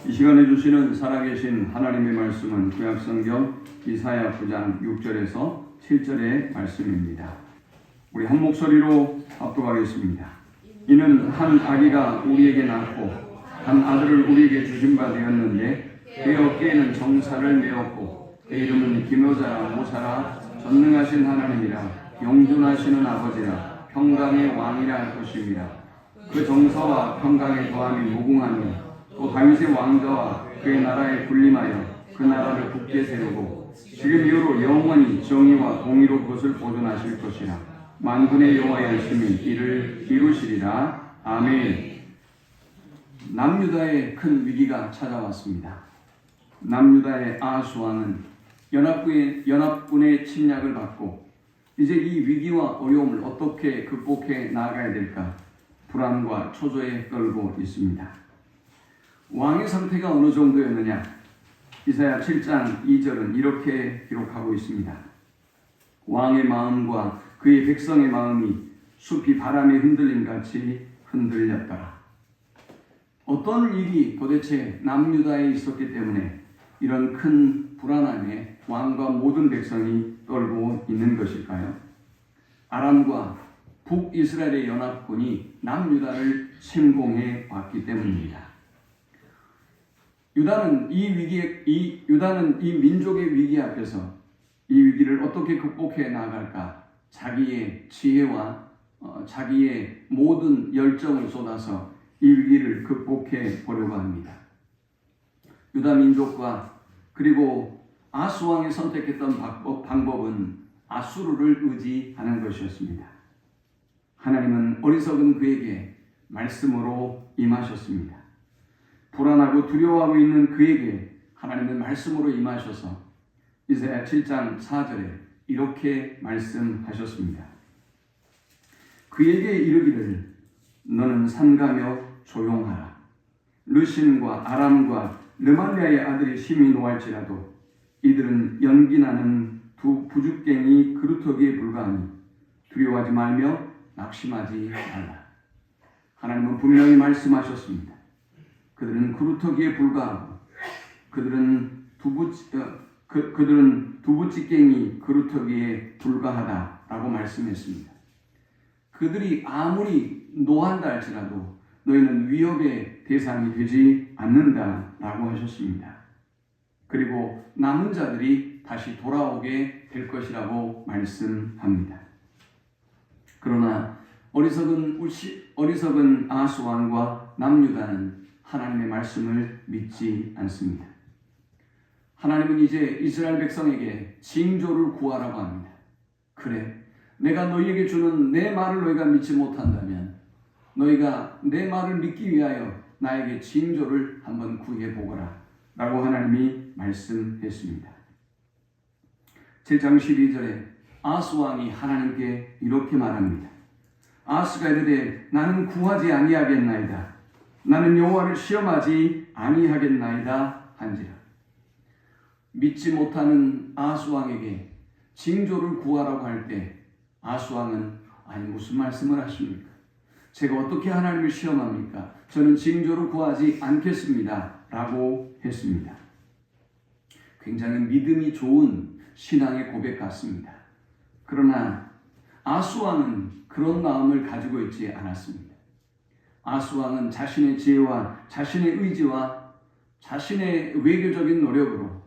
이 시간에 주시는 살아계신 하나님의 말씀은 구약성경 이사야 9장 6절에서 7절의 말씀입니다. 우리 한 목소리로 합독하겠습니다. 이는 한 아기가 우리에게 낳고 한 아들을 우리에게 주신 바 되었는데 그의 어깨에는 정사를 메었고 그의 이름은 기묘자라 모사라 전능하신 하나님이라 영존하시는 아버지라 평강의 왕이라 할 것입니다. 그 정사와 평강의 더함이 무궁하니 또 다윗의 왕자와 그의 나라에 군림하여 그 나라를 굳게 세우고 지금 이후로 영원히 정의와 공의로 그것을 보존하실 것이라. 만군의 여호와의 하심이 이를 이루시리라. 아멘. 남유다의 큰 위기가 찾아왔습니다. 남유다의 아하스 왕은 연합군의 침략을 받고 이제 이 위기와 어려움을 어떻게 극복해 나아가야 될까 불안과 초조에 떨고 있습니다. 왕의 상태가 어느 정도였느냐? 이사야 7장 2절은 이렇게 기록하고 있습니다. 왕의 마음과 그의 백성의 마음이 숲이 바람에 흔들림같이 흔들렸더라. 어떤 일이 도대체 남유다에 있었기 때문에 이런 큰 불안함에 왕과 모든 백성이 떨고 있는 것일까요? 아람과 북이스라엘의 연합군이 남유다를 침공해 왔기 때문입니다. 유다는 이 민족의 위기 앞에서 이 위기를 어떻게 극복해 나아갈까? 자기의 지혜와 자기의 모든 열정을 쏟아서 이 위기를 극복해 보려고 합니다. 유다 민족과 그리고 아하스 왕이 선택했던 방법은 아수르를 의지하는 것이었습니다. 하나님은 어리석은 그에게 말씀으로 임하셨습니다. 불안하고 두려워하고 있는 그에게 하나님은 말씀으로 임하셔서 이사야 7장 4절에 이렇게 말씀하셨습니다. 그에게 이르기를 너는 삼가며 조용하라. 르신과 아람과 르말리아의 아들이 심히 노할지라도 이들은 연기나는 두 부죽갱이 그루터기에 불과하니 두려워하지 말며 낙심하지 말라. 하나님은 분명히 말씀하셨습니다. 그들은 그루터기에 불과하고 그들은 두부찌갱이 그루터기에 불과하다라고 말씀했습니다. 그들이 아무리 노한다 할지라도 너희는 위협의 대상이 되지 않는다라고 하셨습니다. 그리고 남은 자들이 다시 돌아오게 될 것이라고 말씀합니다. 그러나 어리석은 아하스 왕과 남유다는 하나님의 말씀을 믿지 않습니다. 하나님은 이제 이스라엘 백성에게 징조를 구하라고 합니다. 그래, 내가 너희에게 주는 내 말을 너희가 믿지 못한다면 너희가 내 말을 믿기 위하여 나에게 징조를 한번 구해보거라 라고 하나님이 말씀했습니다. 7장 12절에 아하스 왕이 하나님께 이렇게 말합니다. 아하스가 이르되 나는 구하지 아니하겠나이다. 나는 여호와를 시험하지 아니하겠나이다 한지라. 믿지 못하는 아하스 왕에게 징조를 구하라고 할 때 아하스 왕은 아니 무슨 말씀을 하십니까? 제가 어떻게 하나님을 시험합니까? 저는 징조를 구하지 않겠습니다 라고 했습니다. 굉장히 믿음이 좋은 신앙의 고백 같습니다. 그러나 아하스 왕은 그런 마음을 가지고 있지 않았습니다. 아하스 왕은 자신의 지혜와 자신의 의지와 자신의 외교적인 노력으로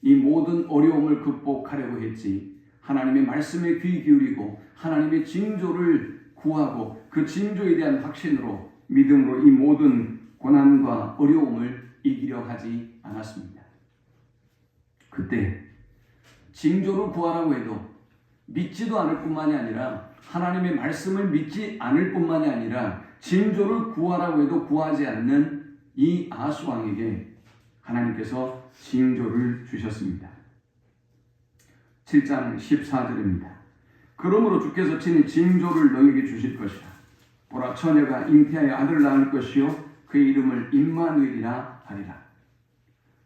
이 모든 어려움을 극복하려고 했지 하나님의 말씀에 귀 기울이고 하나님의 징조를 구하고 그 징조에 대한 확신으로 믿음으로 이 모든 고난과 어려움을 이기려 하지 않았습니다. 그때 징조를 구하라고 해도 믿지도 않을 뿐만이 아니라 하나님의 말씀을 믿지 않을 뿐만이 아니라 징조를 구하라고 해도 구하지 않는 이 아하스 왕에게 하나님께서 징조를 주셨습니다. 7장 14절입니다. 그러므로 주께서 친히 징조를 너희에게 주실 것이라. 보라 처녀가 잉태하여 아들을 낳을 것이요 그의 이름을 임마누엘이라 하리라.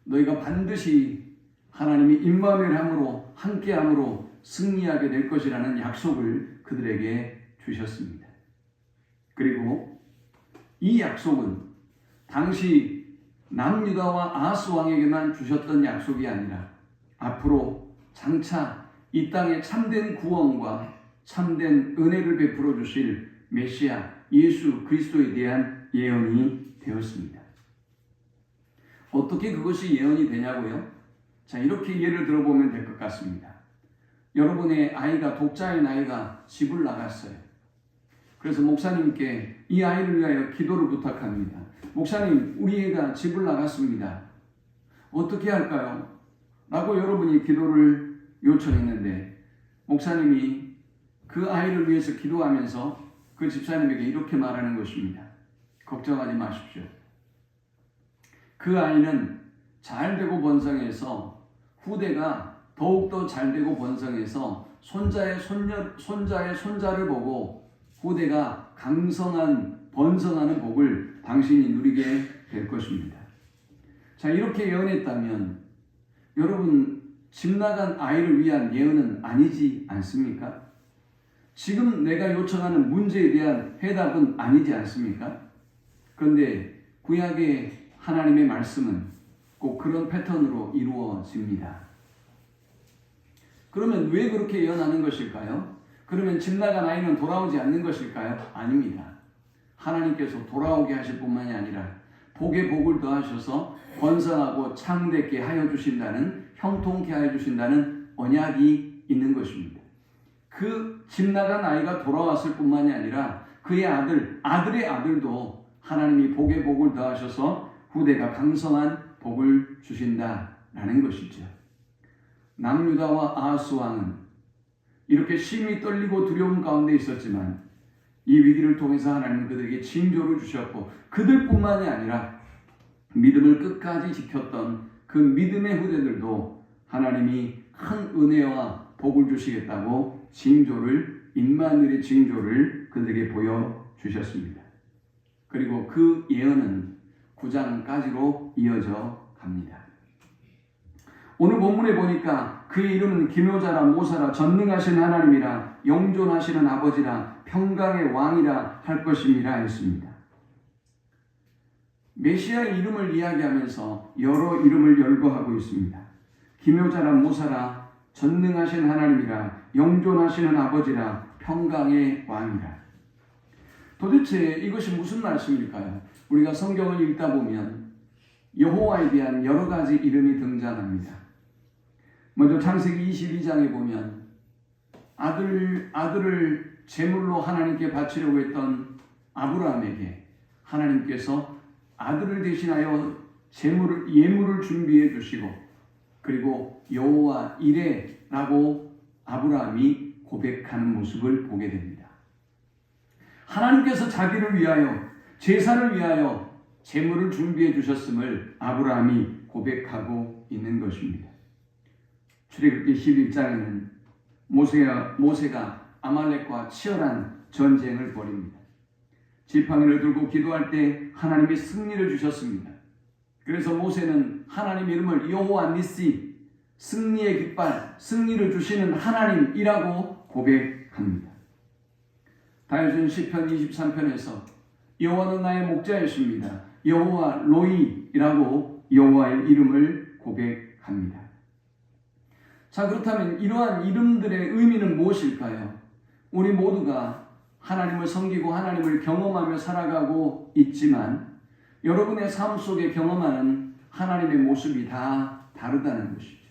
너희가 반드시 하나님이 임마누엘함으로 함께함으로 승리하게 될 것이라는 약속을 그들에게 주셨습니다. 그리고 이 약속은 당시 남유다와 아하스 왕에게만 주셨던 약속이 아니라 앞으로 장차 이 땅에 참된 구원과 참된 은혜를 베풀어 주실 메시아 예수 그리스도에 대한 예언이 되었습니다. 어떻게 그것이 예언이 되냐고요? 자, 이렇게 예를 들어보면 될 것 같습니다. 여러분의 아이가, 독자인 아이가 집을 나갔어요. 그래서 목사님께 이 아이를 위하여 기도를 부탁합니다. 목사님, 우리 애가 집을 나갔습니다. 어떻게 할까요? 라고 여러분이 기도를 요청했는데 목사님이 그 아이를 위해서 기도하면서 그 집사님에게 이렇게 말하는 것입니다. 걱정하지 마십시오. 그 아이는 잘되고 번성해서 후대가 더욱더 잘되고 번성해서 손자의 손자를 보고 후대가 강성한 번성하는 복을 당신이 누리게 될 것입니다. 자, 이렇게 예언했다면 여러분 집 나간 아이를 위한 예언은 아니지 않습니까? 지금 내가 요청하는 문제에 대한 해답은 아니지 않습니까? 그런데 구약의 하나님의 말씀은 꼭 그런 패턴으로 이루어집니다. 그러면 왜 그렇게 예언하는 것일까요? 그러면 집 나간 아이는 돌아오지 않는 것일까요? 아닙니다. 하나님께서 돌아오게 하실 뿐만이 아니라 복에 복을 더하셔서 번성하고 창대케 하여 주신다는, 형통케 하여 주신다는 언약이 있는 것입니다. 그 집 나간 아이가 돌아왔을 뿐만이 아니라 그의 아들의 아들도 하나님이 복에 복을 더하셔서 후대가 강성한 복을 주신다라는 것이죠. 남유다와 아하스 왕은 이렇게 심히 떨리고 두려움 가운데 있었지만 이 위기를 통해서 하나님은 그들에게 징조를 주셨고 그들뿐만이 아니라 믿음을 끝까지 지켰던 그 믿음의 후대들도 하나님이 큰 은혜와 복을 주시겠다고 임마누엘의 징조를 그들에게 보여주셨습니다. 그리고 그 예언은 9장까지로 이어져 갑니다. 오늘 본문에 보니까 그의 이름은 기묘자라 모사라 전능하신 하나님이라 영존하시는 아버지라 평강의 왕이라 할 것임이라 했습니다. 메시아의 이름을 이야기하면서 여러 이름을 열거하고 있습니다. 기묘자라 모사라 전능하신 하나님이라 영존하시는 아버지라 평강의 왕이라. 도대체 이것이 무슨 말씀일까요? 우리가 성경을 읽다 보면 여호와에 대한 여러 가지 이름이 등장합니다. 먼저 창세기 22장에 보면 아들을 제물로 하나님께 바치려고 했던 아브라함에게 하나님께서 아들을 대신하여 예물을 준비해 주시고 그리고 여호와 이레라고 아브라함이 고백하는 모습을 보게 됩니다. 하나님께서 자기를 위하여 제사를 위하여 제물을 준비해 주셨음을 아브라함이 고백하고 있는 것입니다. 출애굽기 11장에는 모세가 아말렉과 치열한 전쟁을 벌입니다. 지팡이를 들고 기도할 때 하나님이 승리를 주셨습니다. 그래서 모세는 하나님 이름을 여호와 니시, 승리의 깃발, 승리를 주시는 하나님이라고 고백합니다. 다윗은 시편 23편에서 여호와는 나의 목자이십니다. 여호와 로이라고 여호와의 이름을 고백합니다. 자, 그렇다면 이러한 이름들의 의미는 무엇일까요? 우리 모두가 하나님을 섬기고 하나님을 경험하며 살아가고 있지만 여러분의 삶 속에 경험하는 하나님의 모습이 다 다르다는 것이죠.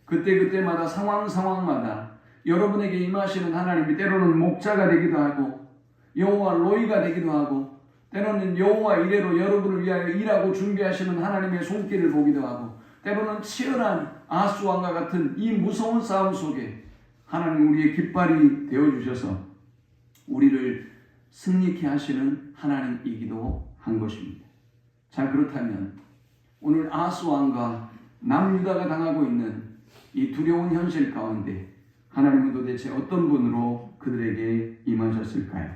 그때마다 상황마다 여러분에게 임하시는 하나님이 때로는 목자가 되기도 하고 여호와 로이가 되기도 하고 때로는 여호와 이레로 여러분을 위하여 일하고 준비하시는 하나님의 손길을 보기도 하고 때로는 치열한 아하스 왕과 같은 이 무서운 싸움 속에 하나님 우리의 깃발이 되어주셔서 우리를 승리케 하시는 하나님이기도 한 것입니다. 자, 그렇다면 오늘 아하스 왕과 남유다가 당하고 있는 이 두려운 현실 가운데 하나님은 도대체 어떤 분으로 그들에게 임하셨을까요?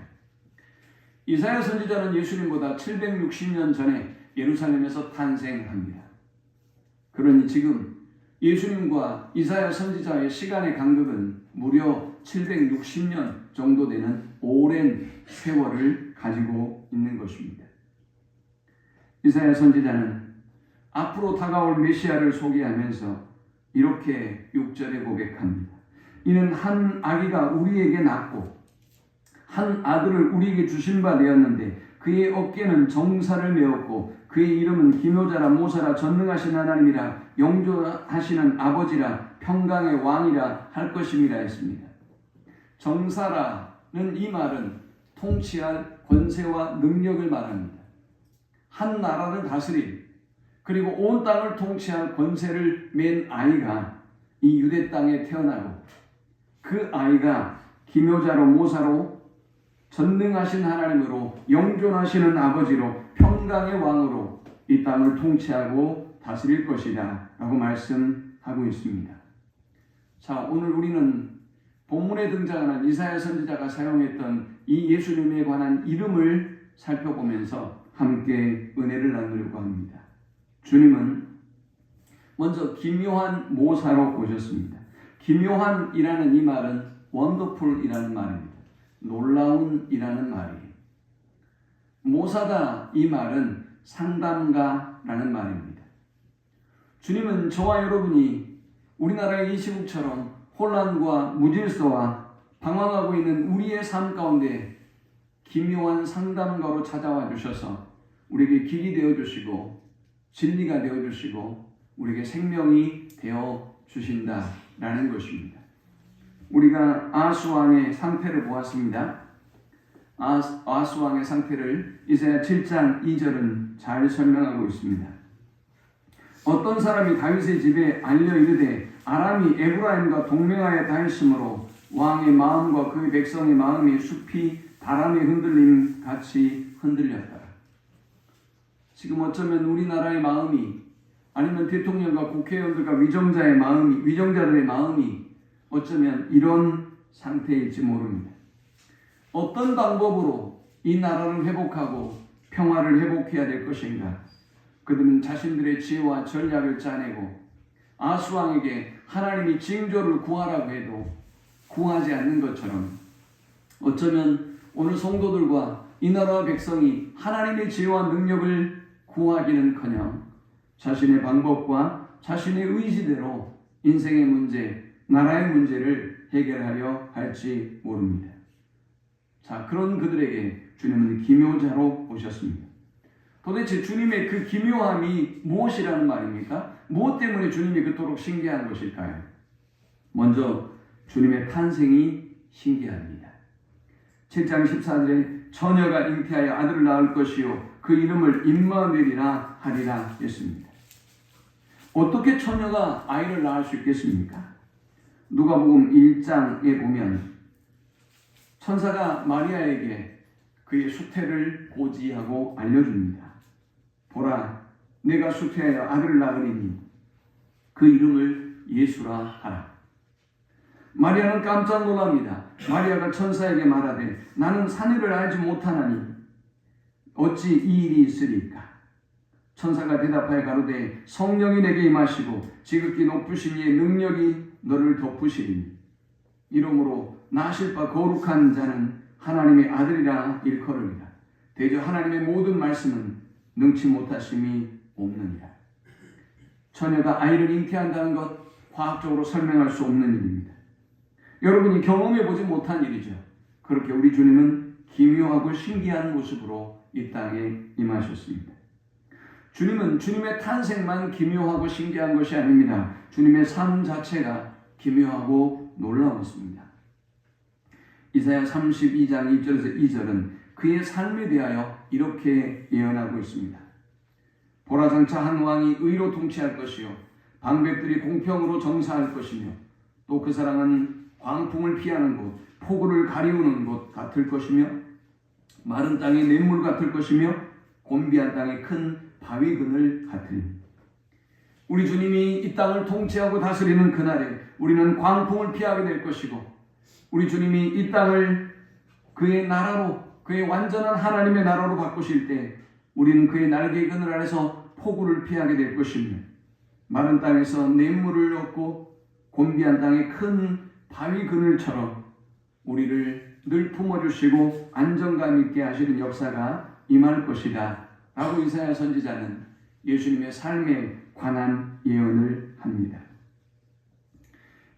이사야 선지자는 예수님보다 760년 전에 예루살렘에서 탄생합니다. 그러니 지금 예수님과 이사야 선지자의 시간의 간격은 무려 760년 정도 되는 오랜 세월을 가지고 있는 것입니다. 이사야 선지자는 앞으로 다가올 메시아를 소개하면서 이렇게 6절에 고백합니다. 이는 한 아기가 우리에게 낳고 한 아들을 우리에게 주신 바 되었는데 그의 어깨는 정사를 메었고 그의 이름은 기묘자라 모사라 전능하신 하나님이라 영존하시는 아버지라 평강의 왕이라 할 것임이라 했습니다. 정사라는 이 말은 통치할 권세와 능력을 말합니다. 한 나라를 다스릴 그리고 온 땅을 통치할 권세를 맨 아이가 이 유대 땅에 태어나고 그 아이가 기묘자로 모사로 전능하신 하나님으로 영존하시는 아버지로 평강의 왕으로 이 땅을 통치하고 다스릴 것이다 라고 말씀하고 있습니다. 자, 오늘 우리는 본문에 등장하는 이사야 선지자가 사용했던 이 예수님에 관한 이름을 살펴보면서 함께 은혜를 나누려고 합니다. 주님은 먼저 기묘한 모사로 오셨습니다. 기묘한이라는 이 말은 원더풀이라는 말입니다. 놀라운이라는 말이에요. 모사다 이 말은 상담가라는 말입니다. 주님은 저와 여러분이 우리나라의 이 시국처럼 혼란과 무질서와 방황하고 있는 우리의 삶 가운데 기묘한 상담가로 찾아와 주셔서 우리에게 길이 되어 주시고 진리가 되어 주시고 우리에게 생명이 되어 주신다라는 것입니다. 우리가 아하스왕의 상태를 보았습니다. 아하스왕의 상태를 이사야 7장 2절은 잘 설명하고 있습니다. 어떤 사람이 다윗의 집에 알려 이르되 아람이 에브라임과 동맹하여 다했으므로 왕의 마음과 그의 백성의 마음이 숲이 바람에 흔들림 같이 흔들렸다. 지금 어쩌면 우리나라의 마음이 아니면 대통령과 국회의원들과 위정자들의 마음이 어쩌면 이런 상태일지 모릅니다. 어떤 방법으로 이 나라를 회복하고 평화를 회복해야 될 것인가? 그들은 자신들의 지혜와 전략을 짜내고 아하스왕에게 하나님이 징조를 구하라고 해도 구하지 않는 것처럼 어쩌면 오늘 성도들과 이 나라와 백성이 하나님의 지혜와 능력을 구하기는커녕 자신의 방법과 자신의 의지대로 인생의 문제, 나라의 문제를 해결하려 할지 모릅니다. 자, 그런 그들에게 주님은 기묘자로 오셨습니다. 도대체 주님의 그 기묘함이 무엇이라는 말입니까? 무엇 때문에 주님이 그토록 신기한 것일까요? 먼저 주님의 탄생이 신기합니다. 7장 14절에 처녀가 잉태하여 아들을 낳을 것이요 그 이름을 임마누엘이라 하리라 했습니다. 어떻게 처녀가 아이를 낳을 수 있겠습니까? 누가복음 1장에 보면 천사가 마리아에게 그의 수태를 고지하고 알려줍니다. 보라, 내가 수태하여 아들을 낳으리니 그 이름을 예수라 하라. 마리아는 깜짝 놀랍니다. 마리아가 천사에게 말하되 나는 사내를 알지 못하나니 어찌 이 일이 있으리까? 천사가 대답하여 가로되 성령이 내게 임하시고 지극히 높으신 이의 능력이 너를 덮으시리니 이러므로 나실 바 거룩한 자는 하나님의 아들이라 일컬으리라. 대저 하나님의 모든 말씀은 능치 못하심이 없느니라. 처녀가 아이를 잉태한다는 것 과학적으로 설명할 수 없는 일입니다. 여러분이 경험해보지 못한 일이죠. 그렇게 우리 주님은 기묘하고 신기한 모습으로 이 땅에 임하셨습니다. 주님은 주님의 탄생만 기묘하고 신기한 것이 아닙니다. 주님의 삶 자체가 기묘하고 놀라웠습니다. 이사야 32장 1절에서 2절은 그의 삶에 대하여 이렇게 예언하고 있습니다. 보라, 장차 한 왕이 의로 통치할 것이요 방백들이 공평으로 정사할 것이며 또 그 사랑은 광풍을 피하는 곳, 폭우를 가리우는 곳 같을 것이며 마른 땅의 냇물 같을 것이며 곤비한 땅의 큰 바위근을 같으리. 우리 주님이 이 땅을 통치하고 다스리는 그날에 우리는 광풍을 피하게 될 것이고 우리 주님이 이 땅을 그의 나라로, 그의 완전한 하나님의 나라로 바꾸실 때 우리는 그의 날개의 그늘 아래서 폭우를 피하게 될 것이며 마른 땅에서 냇물을 얻고 곤비한 땅의 큰 바위 그늘처럼 우리를 늘 품어주시고 안정감 있게 하시는 역사가 임할 것이다 라고 이사야 선지자는 예수님의 삶에 관한 예언을 합니다.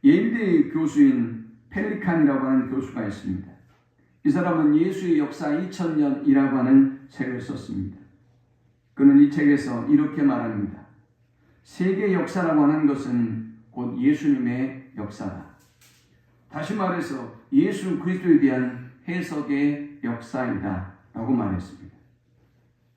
예일대 교수인 펠리칸이라고 하는 교수가 있습니다. 이 사람은 예수의 역사 2000년이라고 하는 책을 썼습니다. 그는 이 책에서 이렇게 말합니다. 세계 역사라고 하는 것은 곧 예수님의 역사다. 다시 말해서 예수 그리스도에 대한 해석의 역사이다 라고 말했습니다.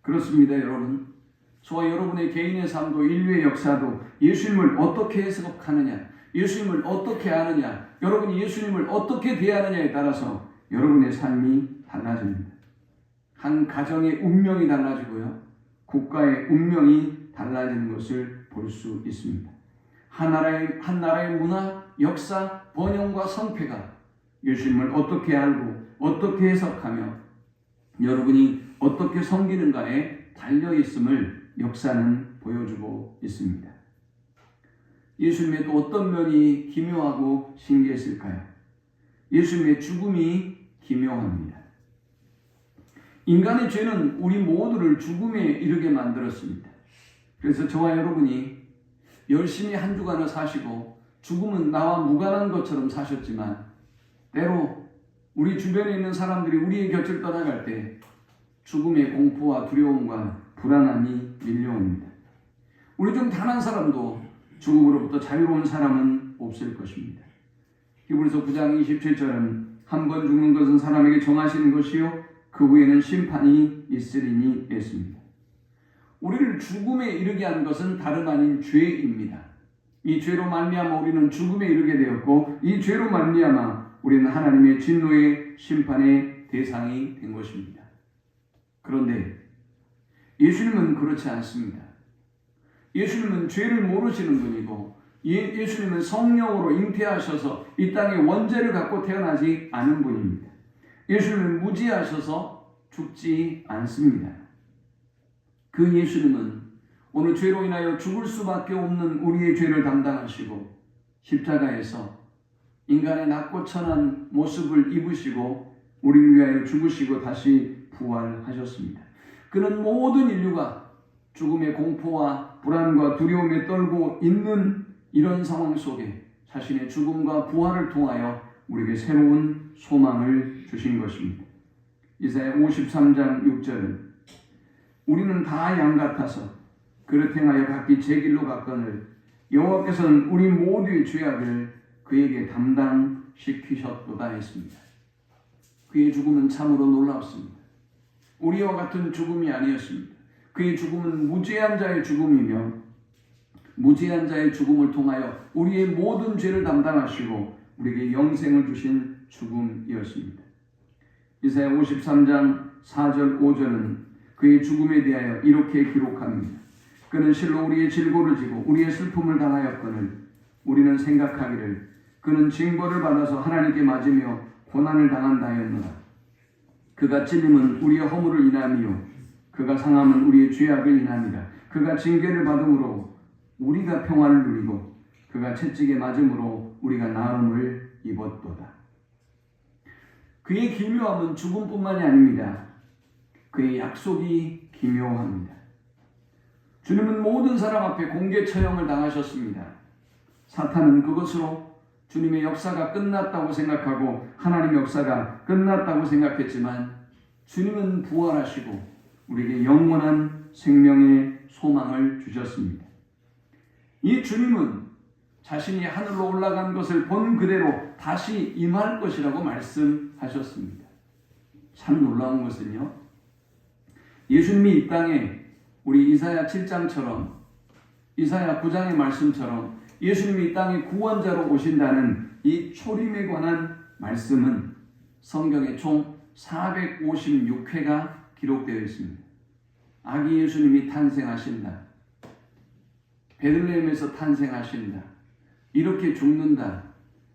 그렇습니다, 여러분. 저와 여러분의 개인의 삶도 인류의 역사도 예수님을 어떻게 해석하느냐, 예수님을 어떻게 아느냐, 여러분이 예수님을 어떻게 대하느냐에 따라서 여러분의 삶이 달라집니다. 한 가정의 운명이 달라지고요, 국가의 운명이 달라지는 것을 볼 수 있습니다. 한 나라의 문화, 역사, 번영과 성패가 예수님을 어떻게 알고 어떻게 해석하며 여러분이 어떻게 섬기는가에 달려있음을 역사는 보여주고 있습니다. 예수님의 또 어떤 면이 기묘하고 신기했을까요? 예수님의 죽음이 기묘합니다. 인간의 죄는 우리 모두를 죽음에 이르게 만들었습니다. 그래서 저와 여러분이 열심히 한 주간을 사시고 죽음은 나와 무관한 것처럼 사셨지만 때로 우리 주변에 있는 사람들이 우리의 곁을 떠나갈 때 죽음의 공포와 두려움과 불안함이 밀려옵니다. 우리 중 단 한 사람도 죽음으로부터 자유로운 사람은 없을 것입니다. 히브리서 9장 27절은 한 번 죽는 것은 사람에게 정하시는 것이요 그 후에는 심판이 있으리니 했습니다. 우리를 죽음에 이르게 한 것은 다름 아닌 죄입니다. 이 죄로 말미암아 우리는 죽음에 이르게 되었고 이 죄로 말미암아 우리는 하나님의 진노의 심판의 대상이 된 것입니다. 그런데 예수님은 그렇지 않습니다. 예수님은 죄를 모르시는 분이고 예수님은 성령으로 잉태하셔서 이 땅에 원죄를 갖고 태어나지 않은 분입니다. 예수님은 무지하셔서 죽지 않습니다. 그 예수님은 오늘 죄로 인하여 죽을 수밖에 없는 우리의 죄를 담당하시고 십자가에서 인간의 낮고 천한 모습을 입으시고 우리를 위하여 죽으시고 다시 부활하셨습니다. 그는 모든 인류가 죽음의 공포와 불안과 두려움에 떨고 있는 이런 상황 속에 자신의 죽음과 부활을 통하여 우리에게 새로운 소망을 주신 것입니다. 이사야 53장 6절은 우리는 다 양 같아서 그릇 행하여 각기 제 길로 갔거늘 여호와께서는 우리 모두의 죄악을 그에게 담당시키셨도다 했습니다. 그의 죽음은 참으로 놀랍습니다. 우리와 같은 죽음이 아니었습니다. 그의 죽음은 무죄한 자의 죽음이며 무죄한 자의 죽음을 통하여 우리의 모든 죄를 담당하시고 우리에게 영생을 주신 죽음이었습니다. 이사야 53장 4절 5절은 그의 죽음에 대하여 이렇게 기록합니다. 그는 실로 우리의 질고를 지고 우리의 슬픔을 당하였거늘 우리는 생각하기를 그는 징벌을 받아서 하나님께 맞으며 고난을 당한다 하였노라. 그가 찔림은 우리의 허물을 인함이요 그가 상함은 우리의 죄악을 인함이라. 그가 징계를 받음으로 우리가 평화를 누리고 그가 채찍에 맞음으로 우리가 나음을 입었도다. 그의 기묘함은 죽음뿐만이 아닙니다. 그의 약속이 기묘합니다. 주님은 모든 사람 앞에 공개 처형을 당하셨습니다. 사탄은 그것으로 주님의 역사가 끝났다고 생각하고 하나님의 역사가 끝났다고 생각했지만 주님은 부활하시고 우리에게 영원한 생명의 소망을 주셨습니다. 이 주님은 자신이 하늘로 올라간 것을 본 그대로 다시 임할 것이라고 말씀하셨습니다. 참 놀라운 것은요, 예수님이 이 땅에 우리 이사야 7장처럼 이사야 9장의 말씀처럼 예수님이 이 땅에 구원자로 오신다는 이 초림에 관한 말씀은 성경에 총 456회가 기록되어 있습니다. 아기 예수님이 탄생하신다. 베들레헴에서 탄생하신다. 이렇게 죽는다.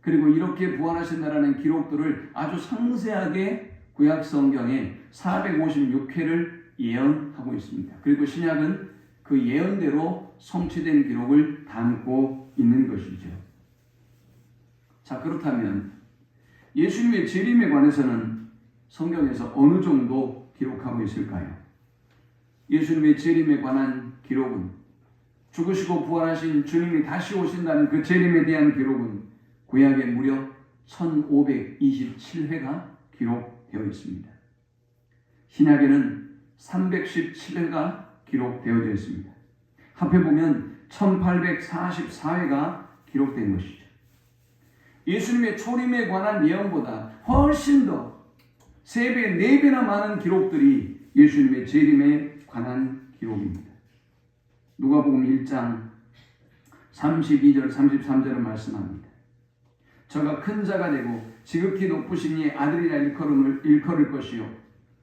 그리고 이렇게 부활하신다라는 기록들을 아주 상세하게 구약 성경에 456회를 예언하고 있습니다. 그리고 신약은 그 예언대로 성취된 기록을 담고 있는 것이죠. 자, 그렇다면 예수님의 재림에 관해서는 성경에서 어느 정도 기록하고 있을까요? 예수님의 재림에 관한 기록은, 죽으시고 부활하신 주님이 다시 오신다는 그 재림에 대한 기록은 구약에 무려 1527회가 기록되어 있습니다. 신약에는 317회가 기록되어져 있습니다. 합해보면 1844회가 기록된 것이죠. 예수님의 초림에 관한 예언보다 훨씬 더 3배, 4배나 많은 기록들이 예수님의 재림에 관한 기록입니다. 누가복음 1장 32절 33절은 말씀합니다. 저가 큰 자가 되고 지극히 높으신 이의 아들이라 일컬을 것이요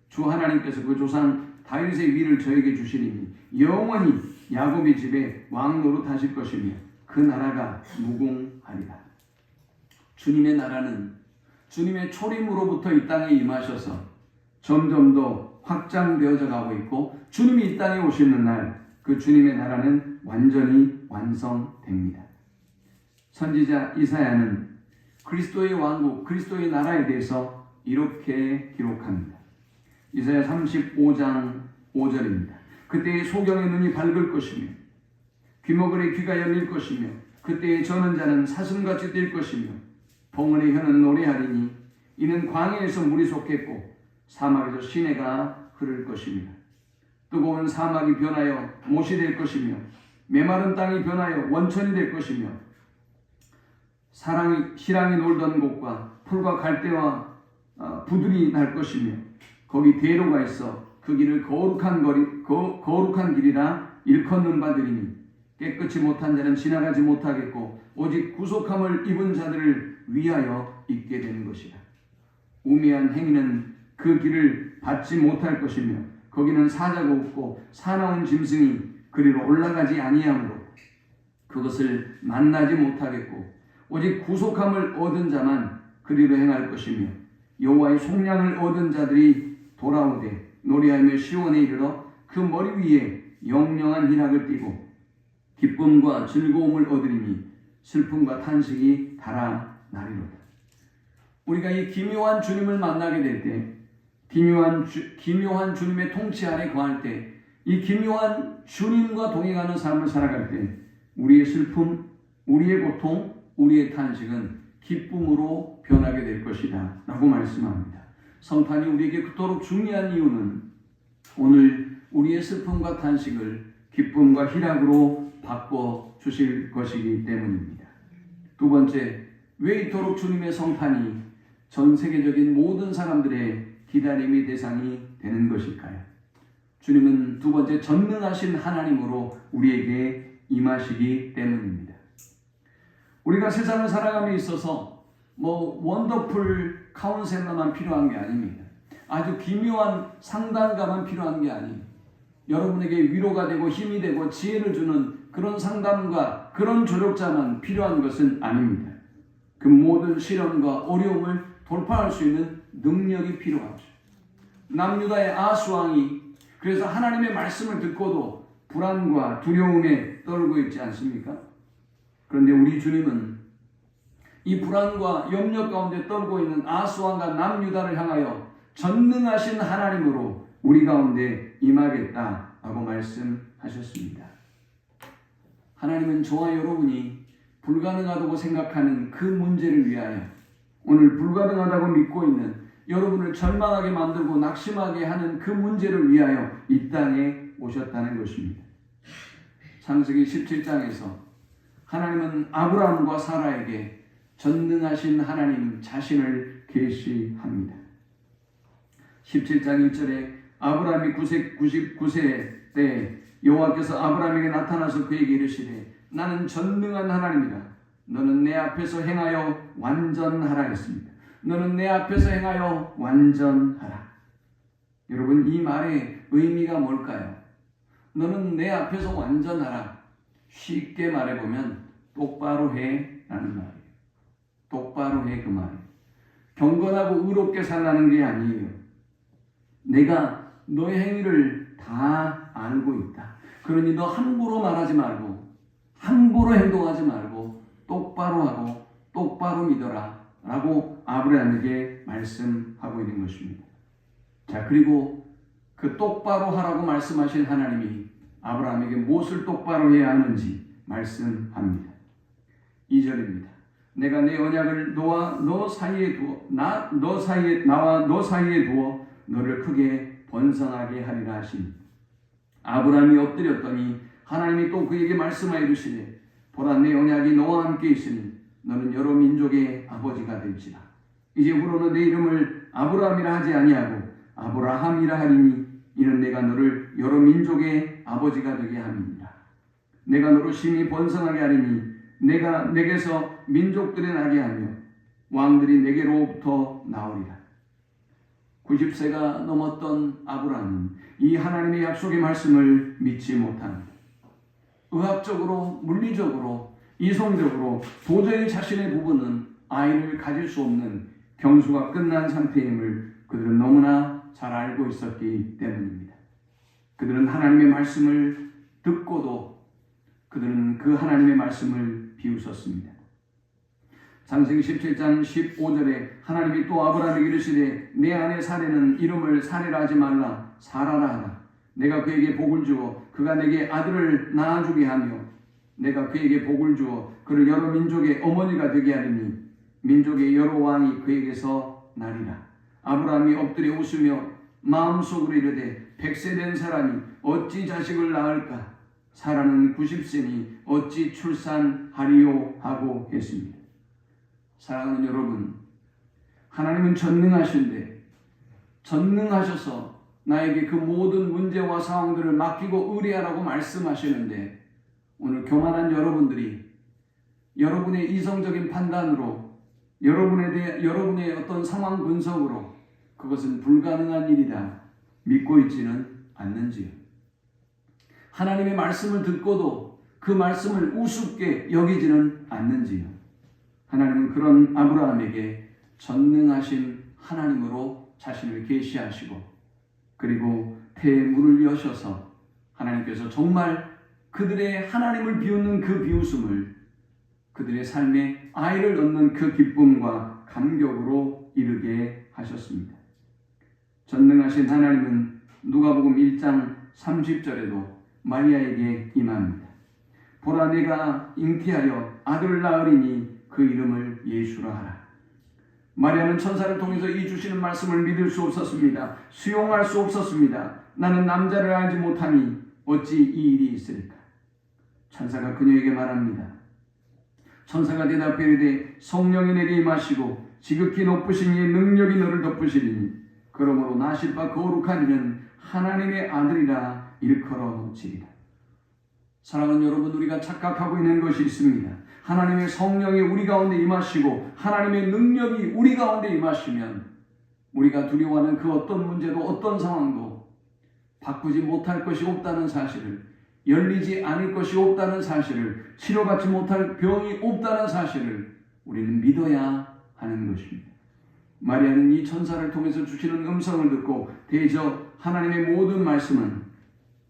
주 하나님께서 그 조상 다윗의 위를 저에게 주시리니 영원히 야곱의 집에 왕 노릇하실 것이며 그 나라가 무궁하리라. 주님의 나라는 주님의 초림으로부터 이 땅에 임하셔서 점점 더 확장되어져 가고 있고, 주님이 이 땅에 오시는 날 그 주님의 나라는 완전히 완성됩니다. 선지자 이사야는 그리스도의 왕국, 그리스도의 나라에 대해서 이렇게 기록합니다. 이사야 35장 5절입니다. 그때의 소경의 눈이 밝을 것이며 귀머거리의 귀가 열릴 것이며 그때의 저는 자는 사슴같이 뛸 것이며 봉헌의 혀는 노래하리니 이는 광야에서 물이 솟겠고 사막에서 시내가 흐를 것입니다. 뜨거운 사막이 변하여 못이 될 것이며 메마른 땅이 변하여 원천이 될 것이며 시랑이 놀던 곳과 풀과 갈대와 부들이 날 것이며 거기 대로가 있어 그 길을 거룩한 길이라 일컫는 바들이니 깨끗이 못한 자는 지나가지 못하겠고 오직 구속함을 입은 자들을 위하여 있게 되는 것이라. 우매한 행위는 그 길을 받지 못할 것이며 거기는 사자가 없고 사나운 짐승이 그리로 올라가지 아니하므로 그것을 만나지 못하겠고 오직 구속함을 얻은 자만 그리로 행할 것이며 여호와의 속량을 얻은 자들이 돌아오되 노래하며 시온에 이르러 그 머리 위에 영영한 희락을 띠고 기쁨과 즐거움을 얻으리니 슬픔과 탄식이 달아나리로다. 우리가 이 기묘한 주님을 만나게 될 때, 기묘한 주님의 통치 아래 거할 때, 이 기묘한 주님과 동행하는 삶을 살아갈 때 우리의 슬픔, 우리의 고통, 우리의 탄식은 기쁨으로 변하게 될 것이다 라고 말씀합니다. 성탄이 우리에게 그토록 중요한 이유는 오늘 우리의 슬픔과 탄식을 기쁨과 희락으로 바꿔주실 것이기 때문입니다. 두 번째, 왜 이토록 주님의 성탄이 전 세계적인 모든 사람들의 기다림의 대상이 되는 것일까요? 주님은 두 번째, 전능하신 하나님으로 우리에게 임하시기 때문입니다. 우리가 세상을 살아감에 있어서 원더풀 카운셀러만 필요한 게 아닙니다. 아주 기묘한 상담가만 필요한 게 아니에요. 여러분에게 위로가 되고 힘이 되고 지혜를 주는 그런 상담가, 그런 조력자만 필요한 것은 아닙니다. 그 모든 시련과 어려움을 돌파할 수 있는 능력이 필요하죠. 남유다의 아하스 왕이 그래서 하나님의 말씀을 듣고도 불안과 두려움에 떨고 있지 않습니까? 그런데 우리 주님은 이 불안과 염려 가운데 떨고 있는 아하스 왕과 남유다를 향하여 전능하신 하나님으로 우리 가운데 임하겠다라고 말씀하셨습니다. 하나님은 저와 여러분이 불가능하다고 생각하는 그 문제를 위하여 오늘 불가능하다고 믿고 있는 여러분을 절망하게 만들고 낙심하게 하는 그 문제를 위하여 이 땅에 오셨다는 것입니다. 창세기 17장에서 하나님은 아브라함과 사라에게 전능하신 하나님 자신을 계시합니다. 17장 1절에 아브라함이 99세 때 여호와께서 아브라함에게 나타나서 그에게 이르시되 나는 전능한 하나님이라. 너는 내 앞에서 행하여 완전하라 했습니다. 너는 내 앞에서 행하여 완전하라. 여러분, 이 말의 의미가 뭘까요? 너는 내 앞에서 완전하라. 쉽게 말해보면 똑바로 해 라는 말이에요. 똑바로 해, 그 말이에요. 경건하고 의롭게 살라는 게 아니에요. 내가 너의 행위를 다 알고 있다. 그러니 너 함부로 말하지 말고 함부로 행동하지 말고 똑바로 하고 똑바로 믿어라 라고 아브라함에게 말씀하고 있는 것입니다. 자, 그리고 그 똑바로 하라고 말씀하신 하나님이 아브라함에게 무엇을 똑바로 해야 하는지 말씀합니다. 2절입니다. 내가 내 언약을 나와 너 사이에 두어 너를 크게 번성하게 하리라 하시니, 아브라함이 엎드렸더니 하나님이 또 그에게 말씀하여 이르시되, 보라 내 언약이 너와 함께 있으니 너는 여러 민족의 아버지가 될지라. 이제 후로는 내 이름을 아브라함이라 하지 아니하고 아브라함이라 하리니, 이는 내가 너를 여러 민족의 아버지가 되게 함이니라. 내가 너로 심히 번성하게 하리니 내가 내게서 민족들이 나게 하며 왕들이 내게로부터 나오리라. 90세가 넘었던 아브라함은 이 하나님의 약속의 말씀을 믿지 못합니다. 의학적으로, 물리적으로, 이성적으로 도저히 자신의 부부는 아이를 가질 수 없는 경수가 끝난 상태임을 그들은 너무나 잘 알고 있었기 때문입니다. 그들은 하나님의 말씀을 듣고도 그들은 그 하나님의 말씀을 비웃었습니다. 창세기 17장 15절에 하나님이 또 아브라함에게 이르시되, 내 아내 사레는 이름을 사레라 하지 말라 사라라 하라. 내가 그에게 복을 주어 그가 내게 아들을 낳아주게 하며 내가 그에게 복을 주어 그를 여러 민족의 어머니가 되게 하리니 민족의 여러 왕이 그에게서 나리라. 아브라함이 엎드려 웃으며 마음속으로 이르되, 100세 된 사람이 어찌 자식을 낳을까? 사라는 90세니 어찌 출산하리요? 하고 했습니다. 사랑하는 여러분, 하나님은 전능하신데 전능하셔서 나에게 그 모든 문제와 상황들을 맡기고 의뢰하라고 말씀하시는데, 오늘 교만한 여러분들이 여러분의 이성적인 판단으로 여러분의 어떤 상황 분석으로 그것은 불가능한 일이다 믿고 있지는 않는지요? 하나님의 말씀을 듣고도 그 말씀을 우습게 여기지는 않는지요? 하나님은 그런 아브라함에게 전능하신 하나님으로 자신을 계시하시고, 그리고 태의 문을 여셔서 하나님께서 정말 그들의 하나님을 비웃는 그 비웃음을 그들의 삶에 아이를 얻는 그 기쁨과 감격으로 이르게 하셨습니다. 전능하신 하나님은 누가복음 1장 30절에도 마리아에게 임합니다. 보라 내가 잉태하여 아들을 낳으리니 그 이름을 예수라 하라. 마리아는 천사를 통해서 이 주시는 말씀을 믿을 수 없었습니다. 수용할 수 없었습니다. 나는 남자를 알지 못하니 어찌 이 일이 있을까? 천사가 그녀에게 말합니다. 천사가 대답해 이르되, 성령이 내게 임하시고 지극히 높으신 이의 능력이 너를 덮으시리니 그러므로 나실 바 거룩한 이는 하나님의 아들이라 일컬어지리라. 사랑하는 여러분, 우리가 착각하고 있는 것이 있습니다. 하나님의 성령이 우리 가운데 임하시고 하나님의 능력이 우리 가운데 임하시면 우리가 두려워하는 그 어떤 문제도 어떤 상황도 바꾸지 못할 것이 없다는 사실을, 열리지 않을 것이 없다는 사실을, 치료받지 못할 병이 없다는 사실을 우리는 믿어야 하는 것입니다. 마리아는 이 천사를 통해서 주시는 음성을 듣고 대저 하나님의 모든 말씀은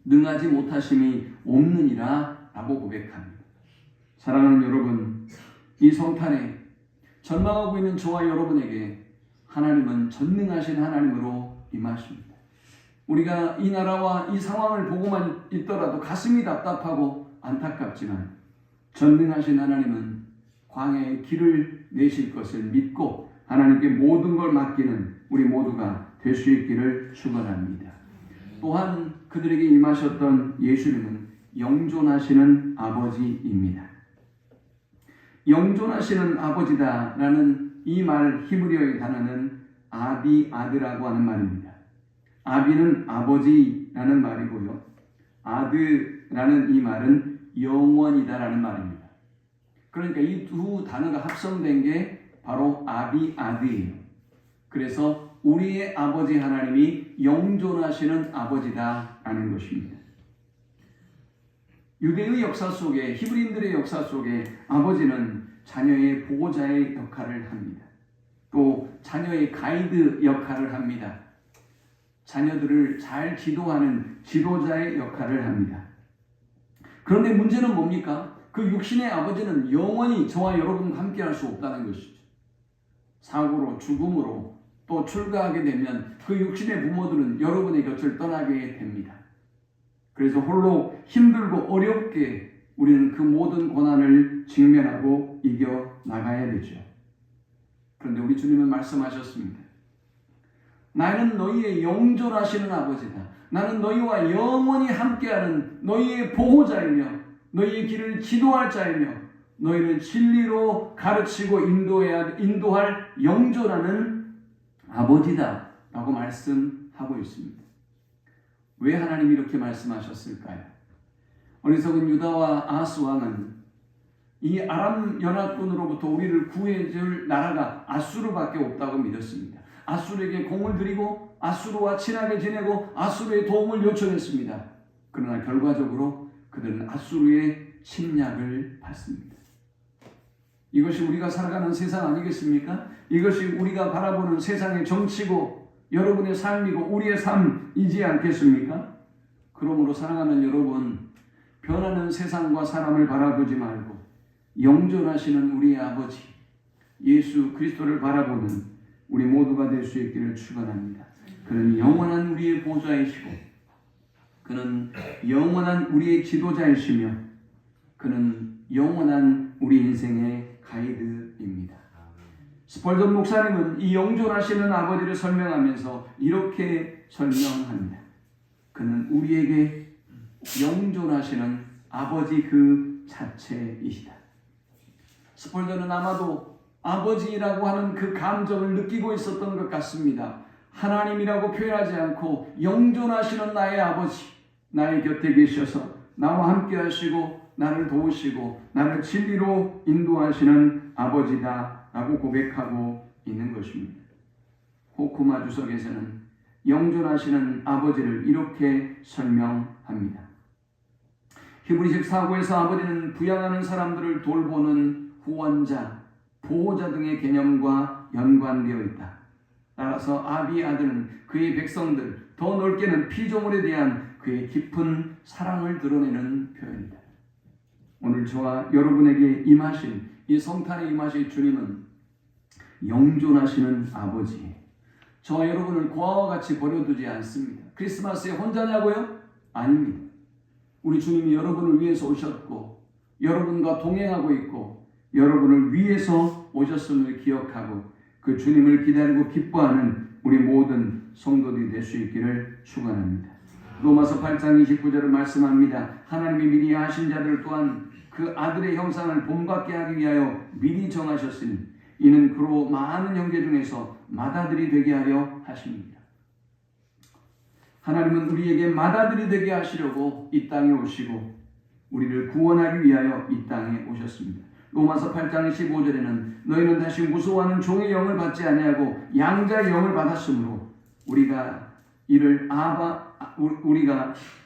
능하지 못하심이 없느니라 라고 고백합니다. 사랑하는 여러분, 이 성탄에 전망하고 있는 저와 여러분에게 하나님은 전능하신 하나님으로 임하십니다. 우리가 이 나라와 이 상황을 보고만 있더라도 가슴이 답답하고 안타깝지만 전능하신 하나님은 광야의 길을 내실 것을 믿고 하나님께 모든 걸 맡기는 우리 모두가 될 수 있기를 축원합니다. 또한 그들에게 임하셨던 예수님은 영존하시는 아버지입니다. 영존하시는 아버지다라는 이 말 히브리어의 단어는 아비아드라고 하는 말입니다. 아비는 아버지라는 말이고요. 아드라는 이 말은 영원이다라는 말입니다. 그러니까 이 두 단어가 합성된 게 바로 아비아드예요. 그래서 우리의 아버지 하나님이 영존하시는 아버지다라는 것입니다. 유대의 역사 속에, 히브리인들의 역사 속에 아버지는 자녀의 보호자의 역할을 합니다. 또 자녀의 가이드 역할을 합니다. 자녀들을 잘 지도하는 지도자의 역할을 합니다. 그런데 문제는 뭡니까? 그 육신의 아버지는 영원히 저와 여러분과 함께 할 수 없다는 것이죠. 사고로, 죽음으로 또 출가하게 되면 그 육신의 부모들은 여러분의 곁을 떠나게 됩니다. 그래서 홀로 힘들고 어렵게 우리는 그 모든 고난을 직면하고 이겨 나가야 되죠. 그런데 우리 주님은 말씀하셨습니다. 나는 너희의 영존하시는 아버지다. 나는 너희와 영원히 함께하는 너희의 보호자이며 너희의 길을 지도할 자이며 너희를 진리로 가르치고 인도할 영존하는 아버지다 라고 말씀하고 있습니다. 왜 하나님이 이렇게 말씀하셨을까요? 어리석은 유다와 아하스 왕은 이 아람 연합군으로부터 우리를 구해줄 나라가 아수르밖에 없다고 믿었습니다. 아수르에게 공을 들이고 아수르와 친하게 지내고 아수르의 도움을 요청했습니다. 그러나 결과적으로 그들은 아수르의 침략을 받습니다. 이것이 우리가 살아가는 세상 아니겠습니까? 이것이 우리가 바라보는 세상의 정치고 여러분의 삶이고 우리의 삶이지 않겠습니까? 그러므로 사랑하는 여러분, 변하는 세상과 사람을 바라보지 말고 영존하시는 우리의 아버지 예수 그리스도를 바라보는 우리 모두가 될 수 있기를 축원합니다. 그는 영원한 우리의 보좌이시고 그는 영원한 우리의 지도자이시며 그는 영원한 우리 인생의 가이드입니다. 스펄전 목사님은 이 영존하시는 아버지를 설명하면서 이렇게 설명합니다. 그는 우리에게 영존하시는 아버지 그 자체이시다. 스펄전은 아마도 아버지라고 하는 그 감정을 느끼고 있었던 것 같습니다. 하나님이라고 표현하지 않고 영존하시는 나의 아버지, 나의 곁에 계셔서 나와 함께 하시고 나를 도우시고 나를 진리로 인도하시는 아버지다 라고 고백하고 있는 것입니다. 호쿠마 주석에서는 영존하시는 아버지를 이렇게 설명합니다. 히브리식 사고에서 아버지는 부양하는 사람들을 돌보는 후원자, 보호자 등의 개념과 연관되어 있다. 따라서 아비의 아들은 그의 백성들, 더 넓게는 피조물에 대한 그의 깊은 사랑을 드러내는 표현이다. 오늘 저와 여러분에게 임하신 이 성탄에 임하신 주님은 영존하시는 아버지예요. 저와 여러분을 고아와 같이 버려두지 않습니다. 크리스마스에 혼자냐고요? 아닙니다. 우리 주님이 여러분을 위해서 오셨고 여러분과 동행하고 있고 여러분을 위해서 오셨음을 기억하고 그 주님을 기다리고 기뻐하는 우리 모든 성도들이 될 수 있기를 축원합니다. 로마서 8장 29절을 말씀합니다. 하나님이 미리 하신 자들 또한 그 아들의 형상을 본받게 하기 위하여 미리 정하셨으니 이는 그로 많은 형제 중에서 맏아들이 되게 하려 하십니다. 하나님은 우리에게 맏아들이 되게 하시려고 이 땅에 오시고 우리를 구원하기 위하여 이 땅에 오셨습니다. 로마서 8장 15절에는 너희는 다시 무서워하는 종의 영을 받지 아니하고 양자의 영을 받았으므로 우리가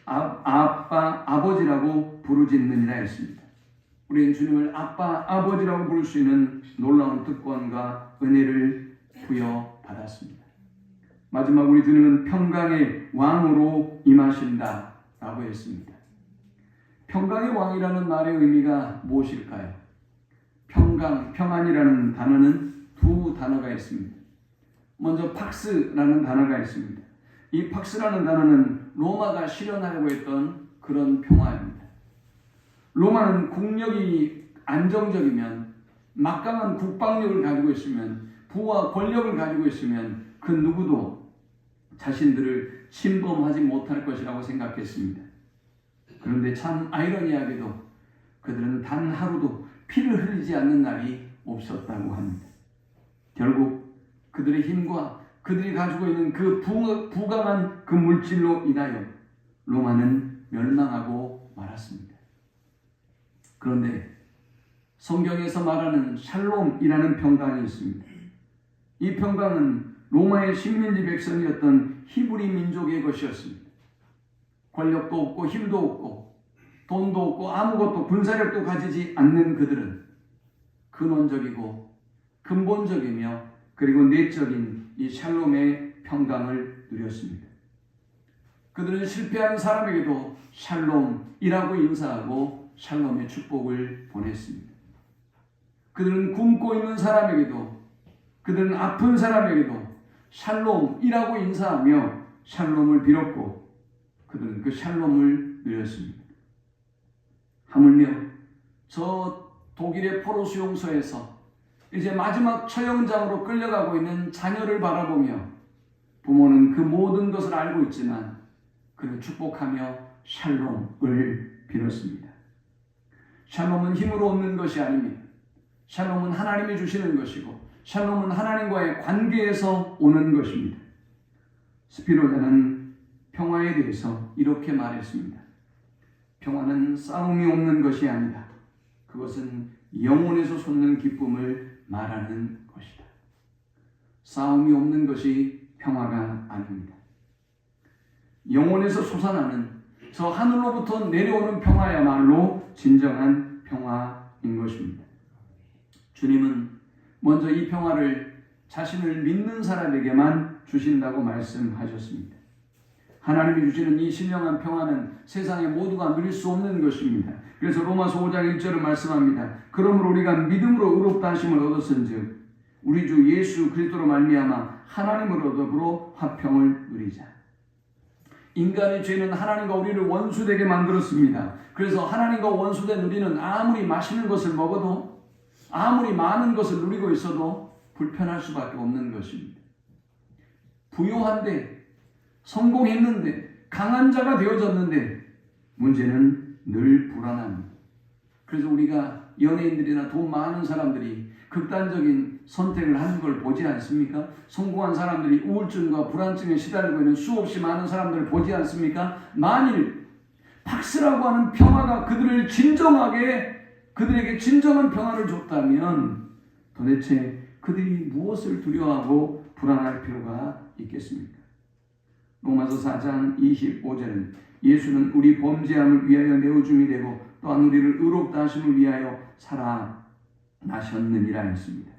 아빠 아버지라고 부르짖느니라 했습니다. 우리는 주님을 아빠 아버지라고 부를 수 있는 놀라운 특권과 은혜를 부여받았습니다. 마지막 우리 주님은 평강의 왕으로 임하신다 라고 했습니다. 평강의 왕이라는 말의 의미가 무엇일까요? 평강, 평안이라는 단어는 두 단어가 있습니다. 먼저 팍스라는 단어가 있습니다. 이 팍스라는 단어는 로마가 실현하려고 했던 그런 평화입니다. 로마는 국력이 안정적이면 막강한 국방력을 가지고 있으면 부와 권력을 가지고 있으면 그 누구도 자신들을 침범하지 못할 것이라고 생각했습니다. 그런데 참 아이러니하게도 그들은 단 하루도 피를 흘리지 않는 날이 없었다고 합니다. 결국 그들의 힘과 그들이 가지고 있는 그 부강한 그 물질로 인하여 로마는 멸망하고 말았습니다. 그런데 성경에서 말하는 샬롬이라는 평강이 있습니다. 이 평강은 로마의 식민지 백성이었던 히브리 민족의 것이었습니다. 권력도 없고 힘도 없고 돈도 없고 아무것도 군사력도 가지지 않는 그들은 근원적이고 근본적이며 그리고 내적인 이 샬롬의 평강을 누렸습니다. 그들은 실패하는 사람에게도 샬롬이라고 인사하고 샬롬의 축복을 보냈습니다. 그들은 굶고 있는 사람에게도 그들은 아픈 사람에게도 샬롬이라고 인사하며 샬롬을 빌었고 그들은 그 샬롬을 누렸습니다. 하물며 저 독일의 포로 수용소에서 이제 마지막 처형장으로 끌려가고 있는 자녀를 바라보며 부모는 그 모든 것을 알고 있지만 그를 축복하며 샬롬을 빌었습니다. 샬롬은 힘으로 얻는 것이 아닙니다. 샬롬은 하나님이 주시는 것이고 샬롬은 하나님과의 관계에서 오는 것입니다. 스피노자는 평화에 대해서 이렇게 말했습니다. 평화는 싸움이 없는 것이 아니다. 그것은 영혼에서 솟는 기쁨을 말하는 것이다. 싸움이 없는 것이 평화가 아닙니다. 영혼에서 솟아나는 저 하늘로부터 내려오는 평화야말로 진정한 평화인 것입니다. 주님은 먼저 이 평화를 자신을 믿는 사람에게만 주신다고 말씀하셨습니다. 하나님이 주시는 이 신령한 평화는 세상의 모두가 누릴 수 없는 것입니다. 그래서 로마서 5장 1절을 말씀합니다. 그러므로 우리가 믿음으로 의롭다 하심을 얻었은즉 우리 주 예수 그리스도로 말미암아 하나님으로 더불어 화평을 누리자. 인간의 죄는 하나님과 우리를 원수되게 만들었습니다. 그래서 하나님과 원수된 우리는 아무리 맛있는 것을 먹어도 아무리 많은 것을 누리고 있어도 불편할 수밖에 없는 것입니다. 부유한데 성공했는데 강한 자가 되어졌는데 문제는 늘 불안합니다. 그래서 우리가 연예인들이나 돈 많은 사람들이 극단적인 선택을 하는 걸 보지 않습니까? 성공한 사람들이 우울증과 불안증에 시달리고 있는 수없이 많은 사람들을 보지 않습니까? 만일 박스라고 하는 평화가 그들에게 진정한 평화를 줬다면 도대체 그들이 무엇을 두려워하고 불안할 필요가 있겠습니까? 로마서 4장 25절은 예수는 우리 범죄함을 위하여 내어줌이 되고 또한 우리를 의롭다 하심을 위하여 살아나셨느니라 했습니다.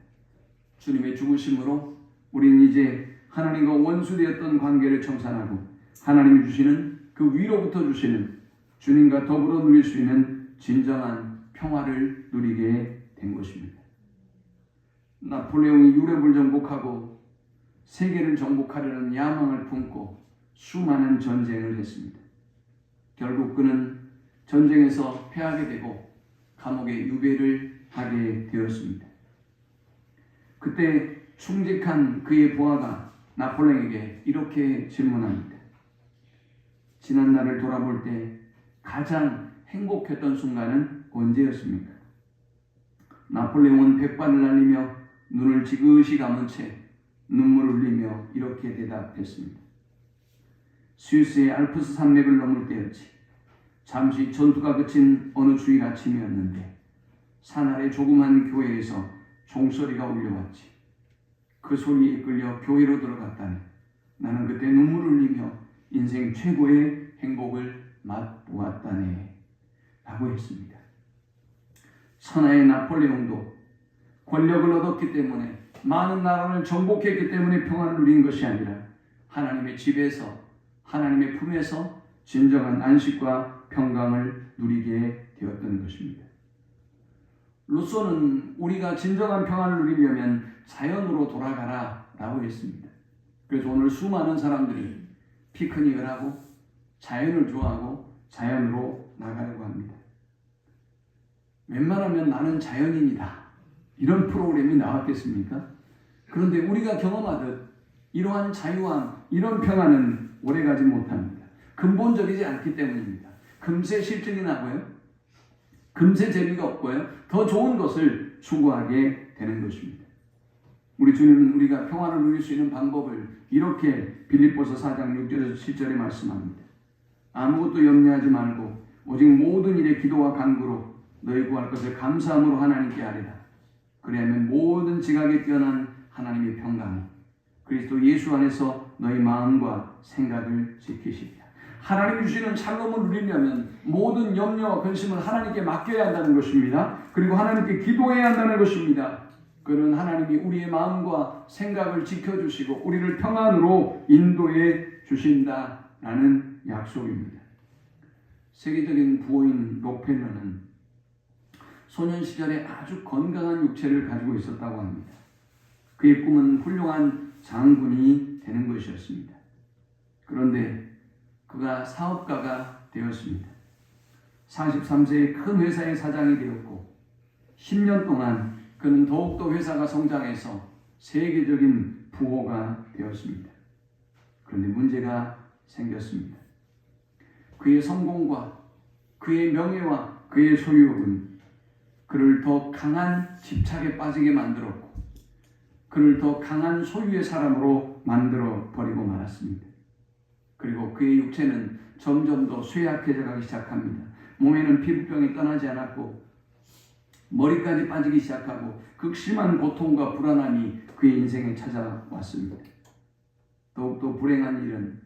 주님의 죽으심으로 우리는 이제 하나님과 원수되었던 관계를 청산하고 하나님이 주시는 그 위로부터 주시는 주님과 더불어 누릴 수 있는 진정한 평화를 누리게 된 것입니다. 나폴레옹이 유럽을 정복하고 세계를 정복하려는 야망을 품고 수많은 전쟁을 했습니다. 결국 그는 전쟁에서 패하게 되고 감옥에 유배를 하게 되었습니다. 그때 충직한 그의 부하가 나폴레옹에게 이렇게 질문합니다. 지난 날을 돌아볼 때 가장 행복했던 순간은 언제였습니까? 나폴레옹은 백발을 날리며 눈을 지그시 감은 채 눈물을 흘리며 이렇게 대답했습니다. 스위스의 알프스 산맥을 넘을 때였지. 잠시 전투가 그친 어느 주일 아침이었는데 산 아래 조그만 교회에서 종소리가 울려왔지. 그 소리에 이끌려 교회로 들어갔다니 나는 그때 눈물을 흘리며 인생 최고의 행복을 맛보았다네 라고 했습니다. 천하의 나폴레옹도 권력을 얻었기 때문에 많은 나라를 정복했기 때문에 평안을 누린 것이 아니라 하나님의 집에서 하나님의 품에서 진정한 안식과 평강을 누리게 되었던 것입니다. 루소는 우리가 진정한 평안을 누리려면 자연으로 돌아가라 라고 했습니다. 그래서 오늘 수많은 사람들이 피크닉을 하고 자연을 좋아하고 자연으로 나가려고 합니다. 웬만하면 나는 자연인이다 이런 프로그램이 나왔겠습니까? 그런데 우리가 경험하듯 이러한 자유함, 이런 평안은 오래가지 못합니다. 근본적이지 않기 때문입니다. 금세 실증이 나고요. 금세 재미가 없고요. 더 좋은 것을 추구하게 되는 것입니다. 우리 주님은 우리가 평안을 누릴 수 있는 방법을 이렇게 빌립보서 4장 6절에서 7절에 말씀합니다. 아무것도 염려하지 말고 오직 모든 일에 기도와 간구로 너희 구할 것을 감사함으로 하나님께 아뢰라. 그리하면 모든 지각에 뛰어난 하나님의 평강이 그리스도 예수 안에서 너희 마음과 생각을 지키시리라. 하나님이 주시는 샬롬을 누리려면 모든 염려와 근심을 하나님께 맡겨야 한다는 것입니다. 그리고 하나님께 기도해야 한다는 것입니다. 그는 하나님이 우리의 마음과 생각을 지켜주시고 우리를 평안으로 인도해 주신다라는 약속입니다. 세계적인 부호인 록펠러는 소년 시절에 아주 건강한 육체를 가지고 있었다고 합니다. 그의 꿈은 훌륭한 장군이 되는 것이었습니다. 그런데 그가 사업가가 되었습니다. 43세에 큰 회사의 사장이 되었고 10년 동안 그는 더욱더 회사가 성장해서 세계적인 부호가 되었습니다. 그런데 문제가 생겼습니다. 그의 성공과 그의 명예와 그의 소유욕은 그를 더 강한 집착에 빠지게 만들었고 그를 더 강한 소유의 사람으로 만들어 버리고 말았습니다. 그리고 그의 육체는 점점 더 쇠약해져 가기 시작합니다. 몸에는 피부병이 떠나지 않았고 머리까지 빠지기 시작하고 극심한 고통과 불안함이 그의 인생에 찾아왔습니다. 더욱더 불행한 일은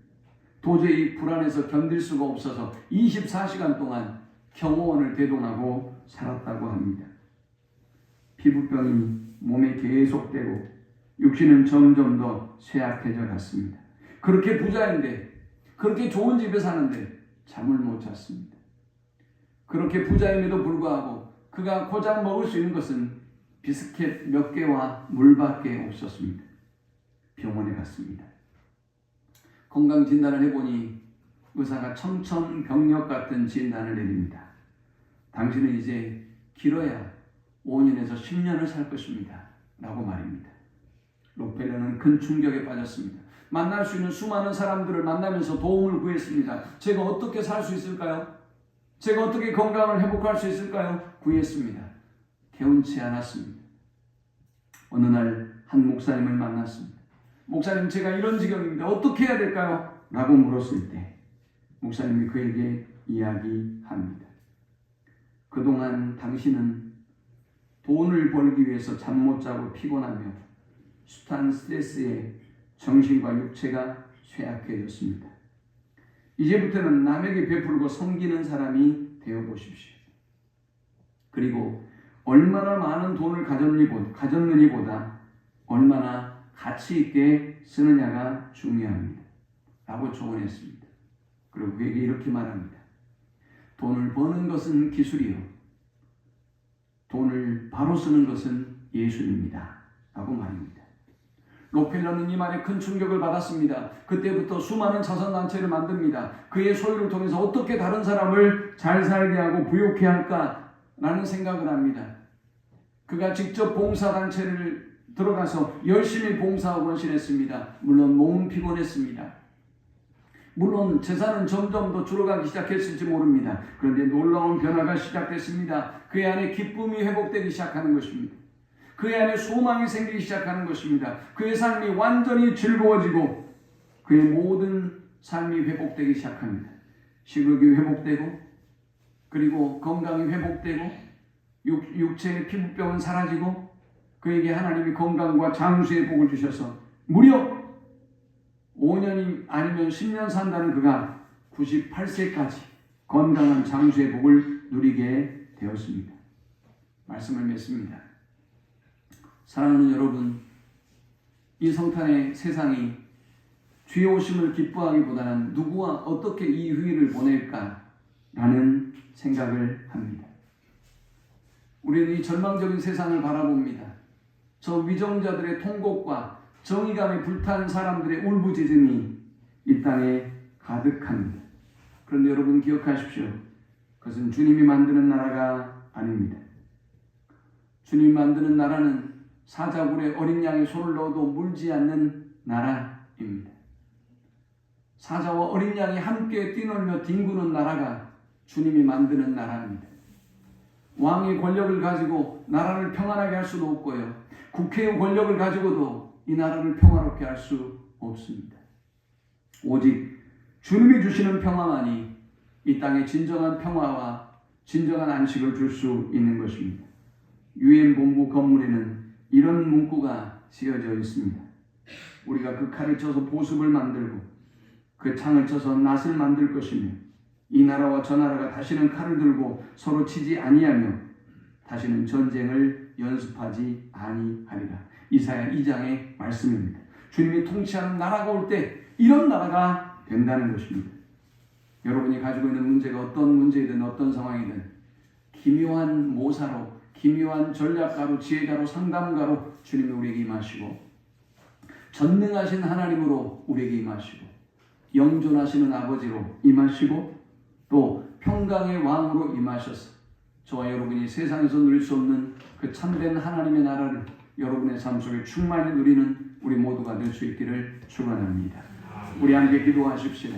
도저히 불안해서 견딜 수가 없어서 24시간 동안 경호원을 대동하고 살았다고 합니다. 피부병이 몸에 계속되고 육신은 점점 더 쇠약해져 갔습니다. 그렇게 부자인데 그렇게 좋은 집에 사는데 잠을 못 잤습니다. 그렇게 부자임에도 불구하고 그가 고작 먹을 수 있는 것은 비스켓 몇 개와 물밖에 없었습니다. 병원에 갔습니다. 건강진단을 해보니 의사가 청천벽력 같은 진단을 내립니다. 당신은 이제 길어야 5년에서 10년을 살 것입니다. 라고 말입니다. 록펠러는 큰 충격에 빠졌습니다. 만날 수 있는 수많은 사람들을 만나면서 도움을 구했습니다. 제가 어떻게 살 수 있을까요? 제가 어떻게 건강을 회복할 수 있을까요? 구했습니다. 개운치 않았습니다. 어느 날 한 목사님을 만났습니다. 목사님, 제가 이런 지경입니다. 어떻게 해야 될까요? 라고 물었을 때 목사님이 그에게 이야기합니다. 그동안 당신은 돈을 벌기 위해서 잠 못 자고 피곤하며 숱한 스트레스에 정신과 육체가 쇠약해졌습니다. 이제부터는 남에게 베풀고 섬기는 사람이 되어보십시오. 그리고 얼마나 많은 돈을 가졌느니보다 얼마나 가치 있게 쓰느냐가 중요합니다. 라고 조언했습니다. 그리고 그에게 이렇게 말합니다. 돈을 버는 것은 기술이요. 돈을 바로 쓰는 것은 예술입니다. 라고 말입니다. 록펠러는 이 말에 큰 충격을 받았습니다. 그때부터 수많은 자선단체를 만듭니다. 그의 소유를 통해서 어떻게 다른 사람을 잘 살게 하고 부욕해 할까라는 생각을 합니다. 그가 직접 봉사단체를 들어가서 열심히 봉사하고 헌신했습니다. 물론 몸은 피곤했습니다. 물론 재산은 점점 더 줄어가기 시작했을지 모릅니다. 그런데 놀라운 변화가 시작됐습니다. 그의 안에 기쁨이 회복되기 시작하는 것입니다. 그의 안에 소망이 생기기 시작하는 것입니다. 그의 삶이 완전히 즐거워지고 그의 모든 삶이 회복되기 시작합니다. 식욕이 회복되고 그리고 건강이 회복되고 육체의 피부병은 사라지고 그에게 하나님이 건강과 장수의 복을 주셔서 무려 5년이 아니면 10년 산다는 그가 98세까지 건강한 장수의 복을 누리게 되었습니다. 말씀을 맺습니다. 사랑하는 여러분, 이 성탄의 세상이 주의 오심을 기뻐하기보다는 누구와 어떻게 이 휴일을 보낼까라는 생각을 합니다. 우리는 이 절망적인 세상을 바라봅니다. 저 위정자들의 통곡과 정의감에 불탄 사람들의 울부짖음이 이 땅에 가득합니다. 그런데 여러분 기억하십시오. 그것은 주님이 만드는 나라가 아닙니다. 주님이 만드는 나라는 사자굴에 어린 양의 손을 넣어도 물지 않는 나라입니다. 사자와 어린 양이 함께 뛰놀며 뒹구는 나라가 주님이 만드는 나라입니다. 왕의 권력을 가지고 나라를 평안하게 할 수도 없고요. 국회의 권력을 가지고도 이 나라를 평화롭게 할 수 없습니다. 오직 주님이 주시는 평화만이 이 땅에 진정한 평화와 진정한 안식을 줄 수 있는 것입니다. 유엔 본부 건물에는 이런 문구가 쓰여져 있습니다. 우리가 그 칼을 쳐서 보습을 만들고 그 창을 쳐서 낫을 만들 것이며 이 나라와 저 나라가 다시는 칼을 들고 서로 치지 아니하며 다시는 전쟁을 연습하지 아니하리라. 이사야 2장의 말씀입니다. 주님이 통치하는 나라가 올 때 이런 나라가 된다는 것입니다. 여러분이 가지고 있는 문제가 어떤 문제이든 어떤 상황이든 기묘한 모사로, 기묘한 전략가로, 지혜자로, 상담가로 주님이 우리에게 임하시고 전능하신 하나님으로 우리에게 임하시고 영존하시는 아버지로 임하시고 또 평강의 왕으로 임하셔서 저와 여러분이 세상에서 누릴 수 없는 그 참된 하나님의 나라를 여러분의 삶 속에 충만히 누리는 우리 모두가 될 수 있기를 축원합니다. 우리 함께 기도하십시다.